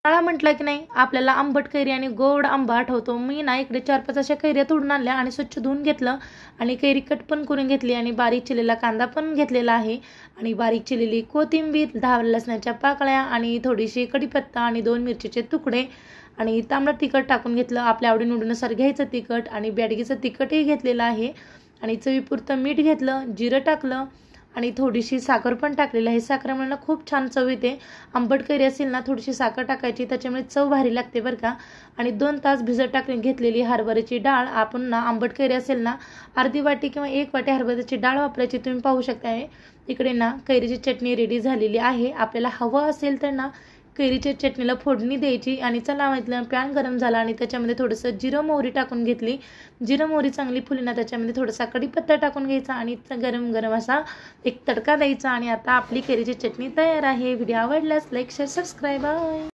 उन्हाळा म्हटलं की नाही आपल्याला आंबट कैरी आणि गोड आंबा आठवतो। मी ना इकडे 4-5 अशा कैऱ्या तोडून आणल्या आणि स्वच्छ धुवून घेतलं आणि कैरी कट पण करून घेतली आणि बारीक चिरलेला कांदा पण घेतलेला आहे आणि बारीक चिरलेली कोथिंबीर, 10 लसणाच्या पाकळ्या आणि थोडीशी कढीपत्ता आणि 2 मिरचीचे तुकडे आणि तांबडं तिखट टाकून घेतलं। आपल्या आवडीनुसार घ्यायचं तिखट आणि बॅडगीचं तिखटही घेतलेलं आहे आणि चवीपुरतं मीठ घेतलं, जिरं टाकलं आणि थोडीशी साखर पण टाकलेली आहे। साखरेमुळे खूप छान चव येते। आंबट कैरी असेल ना थोडीशी साखर टाकायची, त्याच्यामुळे चव भारी लागते बरं का। आणि 2 तास भिजत टाकून घेतलेली हरभऱ्याची डाळ, आपण ना आंबट कैरी असेल ना अर्धी वाटी किंवा 1 वाटी हरभऱ्याची डाळ वापरायची, तुम्ही पाहू शकता। इकडे ना कैरीची चटणी रेडी झालेली आहे। आपल्याला हवं असेल तर ना कैरीच्या चटणीला फोडणी द्यायची आणि चला म्हटलं पॅन गरम झाला आणि त्याच्यामध्ये थोडंसं जिरं मोहरी टाकून घेतली। जिरं मोहरी चांगली फुलली ना त्याच्यामध्ये थोडासा कढीपत्ता टाकून घ्यायचा आणि गरम गरम असा एक तडका द्यायचा आणि आता आपली कैरीची चटणी तयार आहे। व्हिडिओ आवडल्यास लाईक शेअर सबस्क्राईब। बाय।